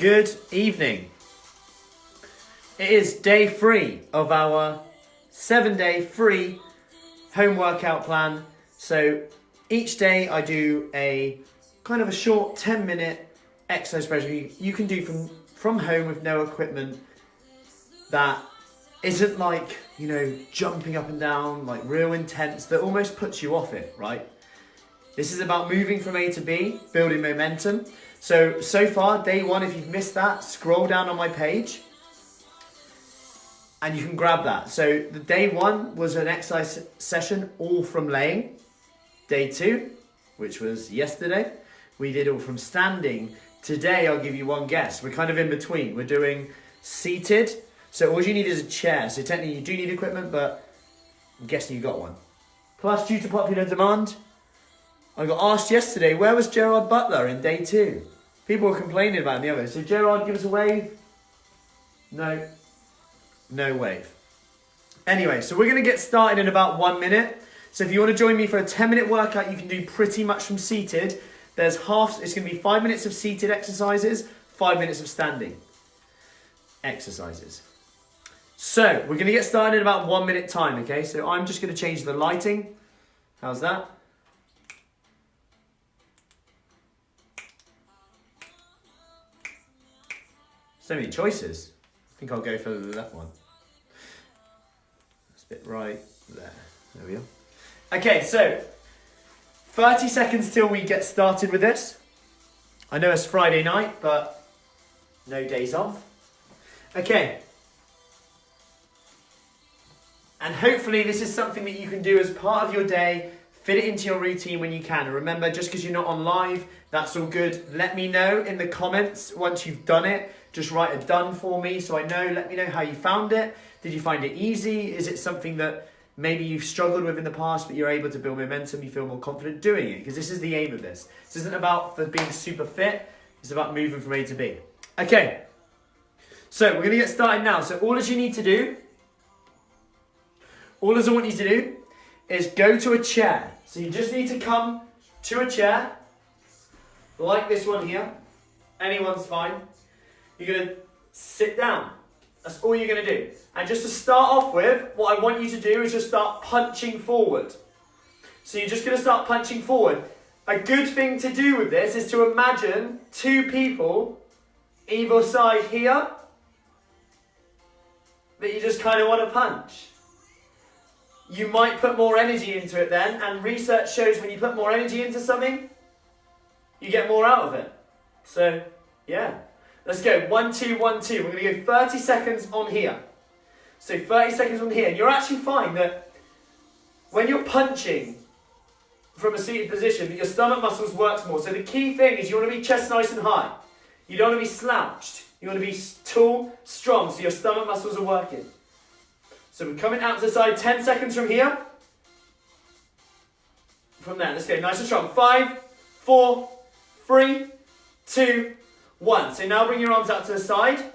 Good evening. It is day 3 of our 7-day free home workout plan. So each day I do a kind of a short 10-minute exercise program you can do from home with no equipment that isn't like, jumping up and down, like real intense, that almost puts you off it, right? This is about moving from A to B, building momentum. So far, day 1, if you've missed that, scroll down on my page and you can grab that. So the day 1 was an exercise session all from laying. Day 2, which was yesterday, we did all from standing. Today, I'll give you one guess. We're kind of in between. We're doing seated. So all you need is a chair. So technically you do need equipment, but I'm guessing you got one. Plus, due to popular demand, I got asked yesterday, where was Gerard Butler in day 2? People were complaining about him the other day. So Gerard, give us a wave. No wave. Anyway, so we're going to get started in about 1 minute. So if you want to join me for a 10-minute workout, you can do pretty much from seated. It's going to be 5 minutes of seated exercises, 5 minutes of standing exercises. So we're going to get started in about 1 minute time, okay? So I'm just going to change the lighting. How's that? So many choices. I think I'll go for the left one. That's a bit right there. There we go. Okay, so 30 seconds till we get started with this. I know it's Friday night, but no days off. Okay. And hopefully this is something that you can do as part of your day. Fit it into your routine when you can. And remember, just because you're not on live, that's all good. Let me know in the comments once you've done it. Just write a done for me so I know. Let me know how you found it. Did you find it easy? Is it something that maybe you've struggled with in the past, but you're able to build momentum, you feel more confident doing it? Because this is the aim of this. This isn't about being super fit. It's about moving from A to B. Okay. So we're going to get started now. So all you need to do, all I want you to do is go to a chair. So you just need to come to a chair, like this one here. Anyone's fine. You're going to sit down. That's all you're going to do. And just to start off with, what I want you to do is just start punching forward. So you're just going to start punching forward. A good thing to do with this is to imagine 2 people either side here that you just kind of want to punch. You might put more energy into it then, and research shows when you put more energy into something, you get more out of it. So, yeah. Let's go. 1, 2, 1, 2. We're going to go 30 seconds on here. So 30 seconds on here. And you'll actually find that when you're punching from a seated position, that your stomach muscles works more. So the key thing is you want to be chest nice and high. You don't want to be slouched. You want to be tall, strong, so your stomach muscles are working. So we're coming out to the side. 10 seconds from here. From there. Let's go. Nice and strong. 5, 4, 3, 2, 1. So now bring your arms out to the side. And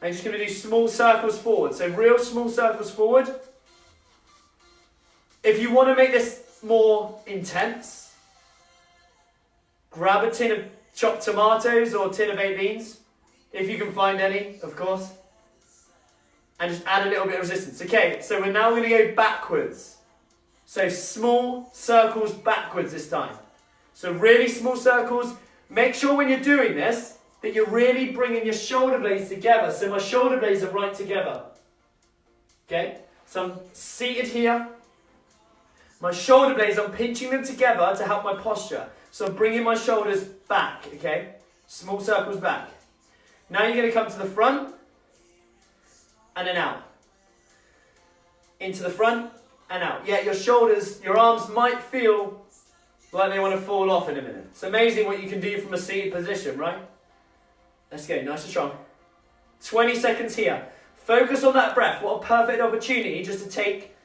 you're just going to do small circles forward. So real small circles forward. If you want to make this more intense, grab a tin of chopped tomatoes or a tin of baked beans. If you can find any, of course. And just add a little bit of resistance. Okay, so we're now going to go backwards. So small circles backwards this time. So really small circles. Make sure when you're doing this, that you're really bringing your shoulder blades together. So my shoulder blades are right together. Okay? So I'm seated here. My shoulder blades, I'm pinching them together to help my posture. So I'm bringing my shoulders back, okay? Small circles back. Now you're going to come to the front and then out. Into the front and out. Yeah, your shoulders, your arms might feel like they want to fall off in a minute. It's amazing what you can do from a seated position, right? Let's go, nice and strong. 20 seconds here. Focus on that breath. What a perfect opportunity just to take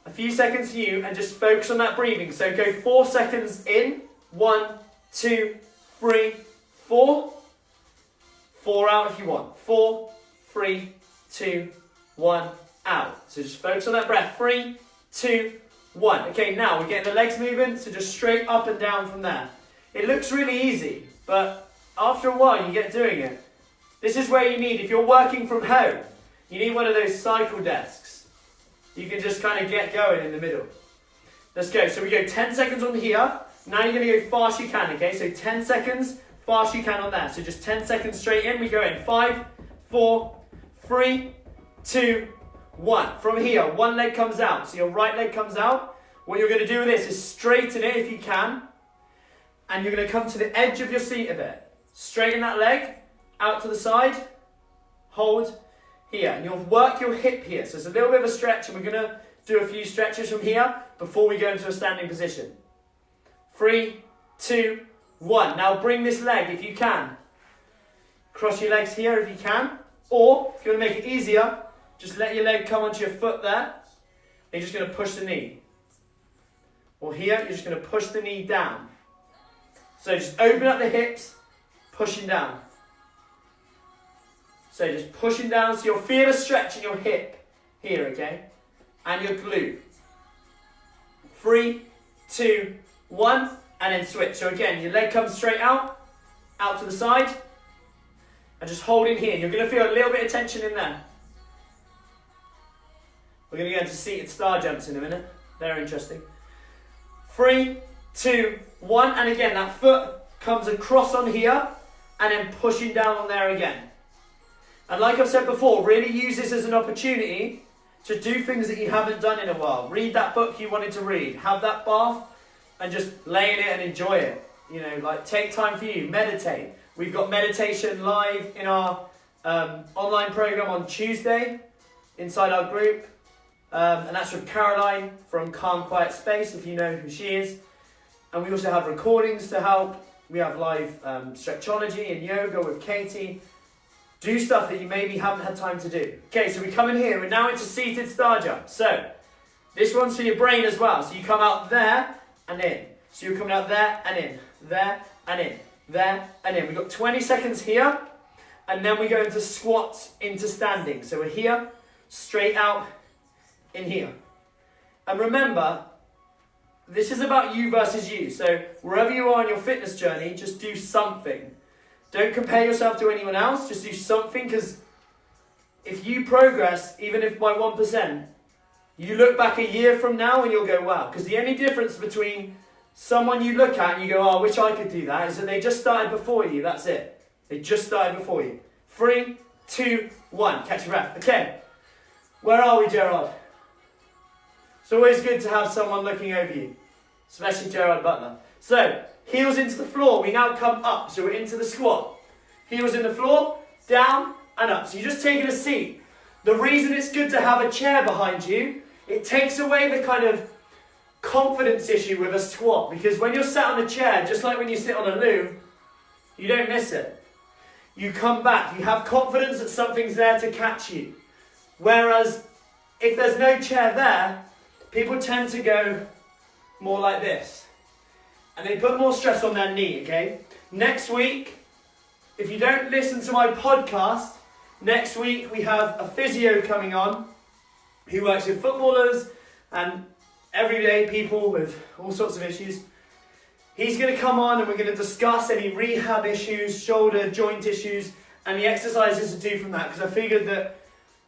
a few seconds for you and just focus on that breathing. So go 4 seconds in. 1, 2, 3, 4. 4 out if you want. 4, 3, 2, 1, out. So just focus on that breath. 3, 2, 1. Okay, now we're getting the legs moving, so just straight up and down from there. It looks really easy, but after a while you get doing it This is where you need, if you're working from home, you need one of those cycle desks. You can just kind of get going in the middle. Let's go. So we go 10 seconds on here. Now you're going to go fast you can, okay? So 10 seconds, fast you can on there. So just 10 seconds straight in. We go in 5, 4, 3, 2, 1. From here, one leg comes out. So your right leg comes out. What you're going to do with this is straighten it if you can. And you're going to come to the edge of your seat a bit. Straighten that leg, out to the side, hold here. And you'll work your hip here. So it's a little bit of a stretch, and we're going to do a few stretches from here before we go into a standing position. 3, 2, 1. Now bring this leg if you can. Cross your legs here if you can. Or, if you want to make it easier, just let your leg come onto your foot there. And you're just going to push the knee. Or here, you're just going to push the knee down. So just open up the hips, pushing down. So just pushing down, so you'll feel a stretch in your hip here, okay? And your glute. 3, 2, 1, and then switch. So again, your leg comes straight out to the side, and just hold in here. You're going to feel a little bit of tension in there. We're going to go into seated star jumps in a minute. They're interesting. 3, 2, 1, and again, that foot comes across on here, and then pushing down on there again. And like I've said before, really use this as an opportunity to do things that you haven't done in a while. Read that book you wanted to read. Have that bath and just lay in it and enjoy it. You know, like take time for you. Meditate. We've got meditation live in our online program on Tuesday inside our group. And that's with Caroline from Calm Quiet Space, if you know who she is. And we also have recordings to help. We have live stretchology and yoga with Katie. Do stuff that you maybe haven't had time to do. Okay, so we come in here. We're now into seated star jump. So this one's for your brain as well. So you come out there and in. So you're coming out there and in. There and in. There and in. We've got 20 seconds here. And then we go into squats, into standing. So we're here, straight out, in here. And remember, this is about you versus you. So wherever you are on your fitness journey, just do something. Don't compare yourself to anyone else. Just do something, because if you progress, even if by 1%, you look back a year from now and you'll go, wow. Because the only difference between someone you look at and you go, oh, I wish I could do that, is that they just started before you. That's it. They just started before you. 3, 2, 1. Catch your breath. Okay. Where are we, Gerard? It's always good to have someone looking over you, especially Gerard Butler. So, heels into the floor. We now come up. So we're into the squat. Heels in the floor, down and up. So you're just taking a seat. The reason it's good to have a chair behind you, it takes away the kind of confidence issue with a squat. Because when you're sat on a chair, just like when you sit on a loo, you don't miss it. You come back. You have confidence that something's there to catch you. Whereas, if there's no chair there, people tend to go more like this. And they put more stress on their knee, okay? Next week, if you don't listen to my podcast, next week we have a physio coming on who works with footballers and everyday people with all sorts of issues. He's going to come on and we're going to discuss any rehab issues, shoulder, joint issues, and the exercises to do from that. Because I figured that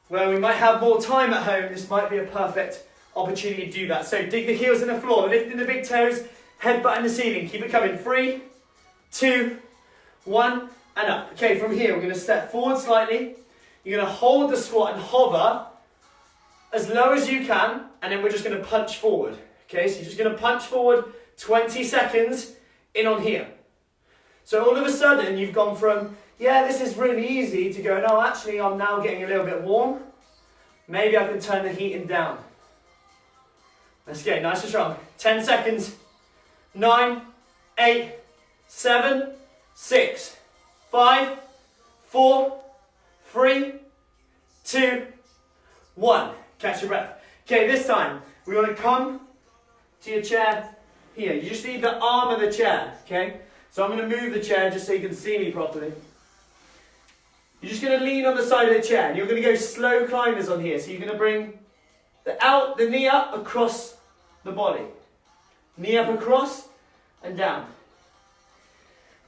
where we might have more time at home, this might be a perfect opportunity to do that. So dig the heels in the floor, lifting the big toes, headbutt in the ceiling. Keep it coming. 3, 2, 1, and up. Okay, from here, we're going to step forward slightly. You're going to hold the squat and hover as low as you can, and then we're just going to punch forward. Okay, so you're just going to punch forward 20 seconds in on here. So all of a sudden, you've gone from, yeah, this is really easy, to go, no, actually, I'm now getting a little bit warm. Maybe I can turn the heating down. Let's get nice and strong. 10 seconds. 9, 8, 7, 6, 5, 4, 3, 2, 1. Catch your breath. Okay, this time we want to come to your chair here. You just need the arm of the chair, okay? So I'm going to move the chair just so you can see me properly. You're just going to lean on the side of the chair. And you're going to go slow climbers on here. So you're going to bring the knee up across the body. Knee up across and down.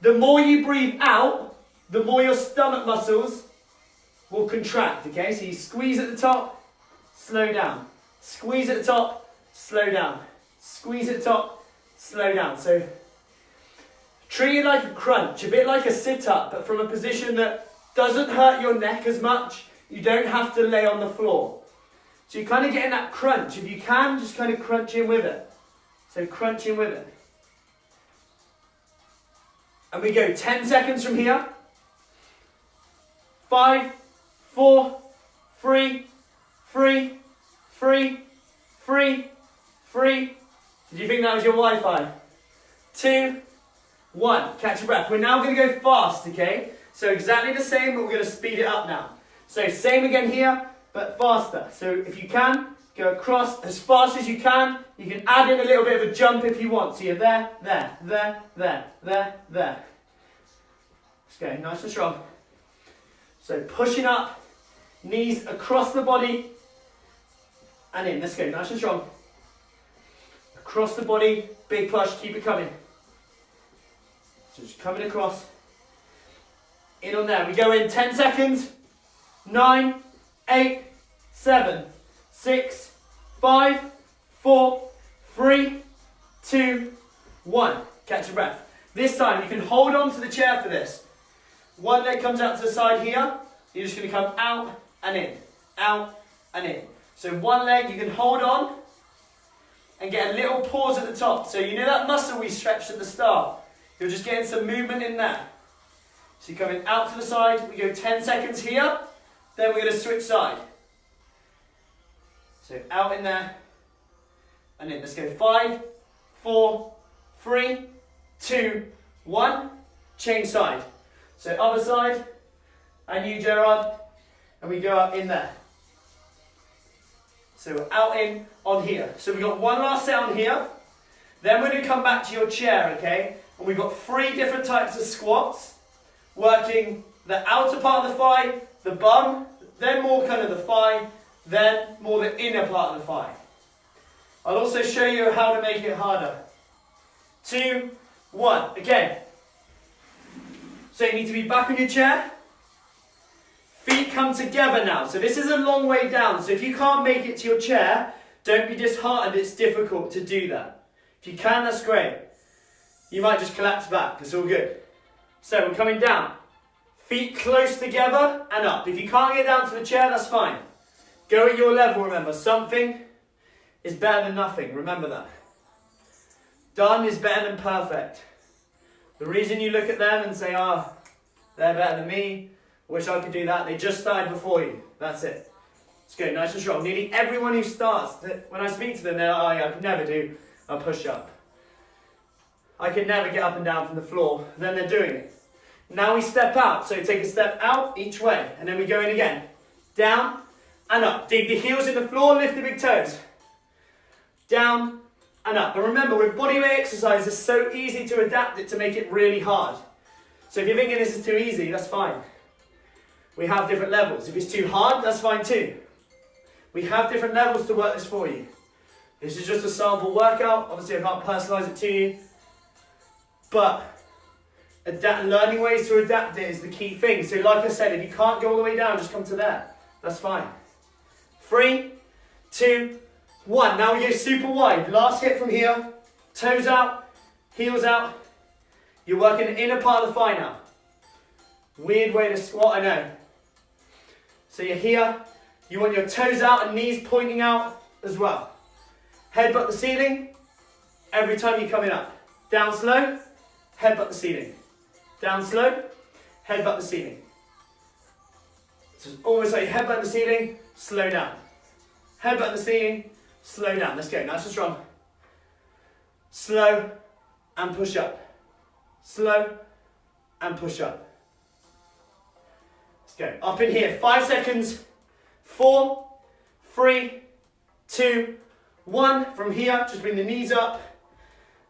The more you breathe out, the more your stomach muscles will contract, okay? So you squeeze at the top, slow down. Squeeze at the top, slow down. Squeeze at the top, slow down. So treat it like a crunch, a bit like a sit-up, but from a position that doesn't hurt your neck as much. You don't have to lay on the floor. So you're kind of getting that crunch. If you can, just kind of crunch in with it. So crunch in with it. And we go 10 seconds from here. 5, 4, 3, 3, 3, 3, 3. Did you think that was your Wi-Fi? 2, 1. Catch your breath. We're now going to go fast, okay? So exactly the same, but we're going to speed it up now. So same again here, but faster. So if you can, go across as fast as you can. You can add in a little bit of a jump if you want. So you're there, there, there, there, there, there. Let's go, nice and strong. So pushing up, knees across the body, and in. Let's go, nice and strong. Across the body, big push, keep it coming. So just coming across. In on there. We go in 10 seconds. 9, 8, 7, 6, 5, 4, 3, 2, 1. Catch your breath. This time you can hold on to the chair for this. One leg comes out to the side here. You're just going to come out and in. Out and in. So one leg you can hold on and get a little pause at the top. So you know that muscle we stretched at the start? You're just getting some movement in there. So you're coming out to the side. We go 10 seconds here. Then we're going to switch side. So out in there and in. Let's go 5, 4, 3, 2, 1. Change side. So other side. And you, Gerard. And we go up in there. So we're out in on here. So we've got one last set on here. Then we're going to come back to your chair, okay? And we've got 3 different types of squats. Working the outer part of the thigh, the bum, then more kind of the thigh, then more the inner part of the thigh. I'll also show you how to make it harder. 2, 1. Again. So you need to be back on your chair. Feet come together now. So this is a long way down. So if you can't make it to your chair, don't be disheartened. It's difficult to do that. If you can, that's great. You might just collapse back. It's all good. So we're coming down. Feet close together and up. If you can't get down to the chair, that's fine. Go at your level, remember. Something is better than nothing. Remember that. Done is better than perfect. The reason you look at them and say, oh, they're better than me, wish I could do that, they just started before you. That's it. Let's go, nice and strong. Nearly everyone who starts, when I speak to them, they're like, oh yeah, I could never do a push-up. I could never get up and down from the floor. Then they're doing it. Now we step out. So take a step out each way. And then we go in again. Down and up. Dig the heels in the floor, lift the big toes. Down and up. But remember, with bodyweight exercise, it's so easy to adapt it to make it really hard. So if you're thinking this is too easy, that's fine. We have different levels. If it's too hard, that's fine too. We have different levels to work this for you. This is just a sample workout. Obviously, I can't personalise it to you. But learning ways to adapt it is the key thing. So like I said, if you can't go all the way down, just come to there. That's fine. 3, 2, 1. Now we go super wide. Last hit from here. Toes out, heels out. You're working the inner part of the thigh now. Weird way to squat, I know. So you're here. You want your toes out and knees pointing out as well. Headbutt the ceiling every time you're coming up. Down slow. Headbutt the ceiling. Down slow, headbutt the ceiling. So it's almost like headbutt the ceiling, slow down. Headbutt the ceiling, slow down. Let's go, nice and strong. Slow and push up. Slow and push up. Let's go, up in here, 5 seconds. 4, 3, 2, 1. From here, just bring the knees up.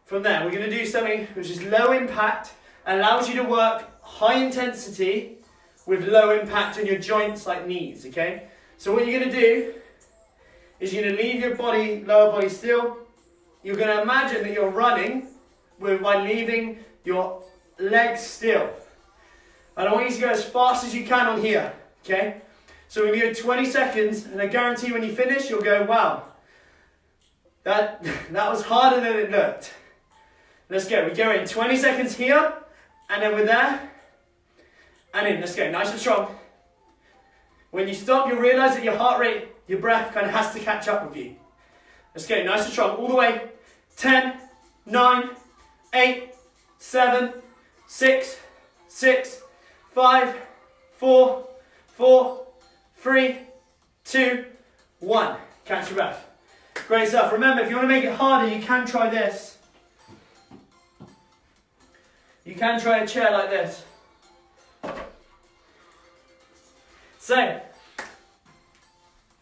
From there, we're going to do something which is low impact and allows you to work high intensity with low impact on your joints like knees, okay? So what you're going to do is you're going to leave your body, lower body still. You're going to imagine that you're running by leaving your legs still. And I want you to go as fast as you can on here, okay? So we're going to go 20 seconds, and I guarantee when you finish, you'll go, wow, that was harder than it looked. Let's go. We go in 20 seconds here, and then we're there, and in. Let's go. Nice and strong. When you stop, you'll realise that your heart rate, your breath kind of has to catch up with you. Let's go. Nice and strong. All the way. 10, 9, 8, 7, 6, 5, 4, 3, 2, 1. Catch your breath. Great stuff. Remember, if you want to make it harder, you can try this. You can try a chair like this. So,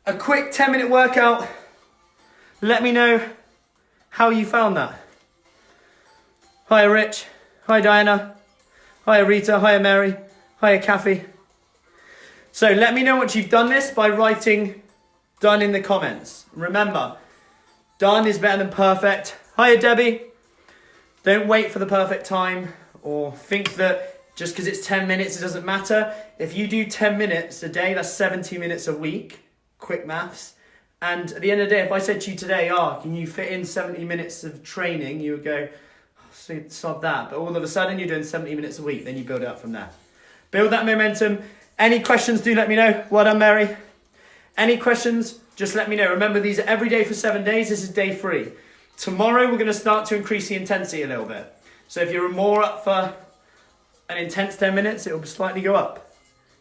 a quick 10-minute workout. Let me know how you found that. Hi Rich. Hi Diana. Hi Rita. Hi Mary. Hi Kathy. So let me know once you've done this by writing done in the comments. Remember, done is better than perfect. Hiya Debbie. Don't wait for the perfect time or think that just because it's 10 minutes it doesn't matter. If you do 10 minutes a day, that's 70 minutes a week. Quick maths. And at the end of the day, if I said to you today, can you fit in 70 minutes of training? You would go, sod that. But all of a sudden you're doing 70 minutes a week. Then you build it up from there. Build that momentum. Any questions, do let me know. Well done, Mary. Any questions, just let me know. Remember, these are every day for 7 days. This is day 3. Tomorrow, we're going to start to increase the intensity a little bit. So if you're more up for an intense 10 minutes, it will slightly go up.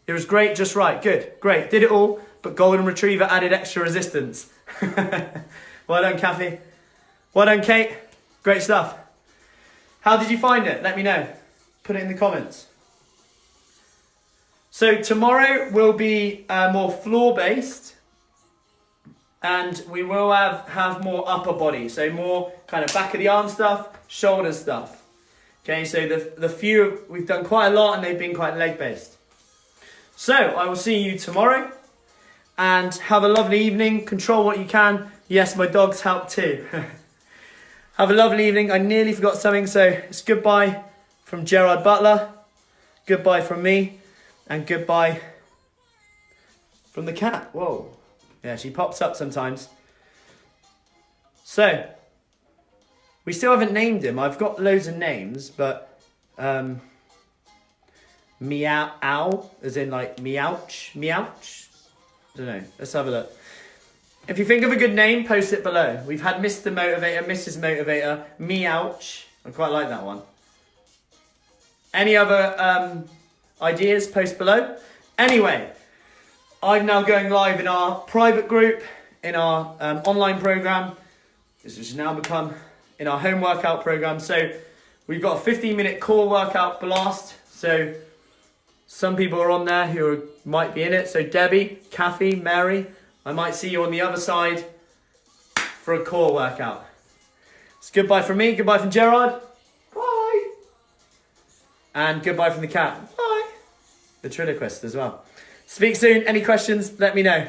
It was great, just right. Good, great. Did it all, but Golden Retriever added extra resistance. Well done, Kathy. Well done, Kate. Great stuff. How did you find it? Let me know. Put it in the comments. So tomorrow will be more floor-based, and we will have more upper body, so more kind of back of the arm stuff, shoulder stuff. Okay, so the few, we've done quite a lot and they've been quite leg-based. So I will see you tomorrow, and have a lovely evening. Control what you can. Yes, my dogs help too. Have a lovely evening. I nearly forgot something, so it's goodbye from Gerard Butler, goodbye from me, and goodbye from the cat. Whoa. Yeah, she pops up sometimes. So, we still haven't named him. I've got loads of names, but meow, ow, as in like meowch, meowch. I don't know. Let's have a look. If you think of a good name, post it below. We've had Mr. Motivator, Mrs. Motivator, meowch. I quite like that one. Any other ideas, post below. Anyway, I'm now going live in our private group, in our online program. This has now become in our home workout program. So we've got a 15-minute core workout blast. So some people are on there who might be in it. So Debbie, Kathy, Mary, I might see you on the other side for a core workout. It's goodbye from me, goodbye from Gerard. Bye. And goodbye from the cat. Bye. The ventriloquist as well. Speak soon. Any questions, let me know.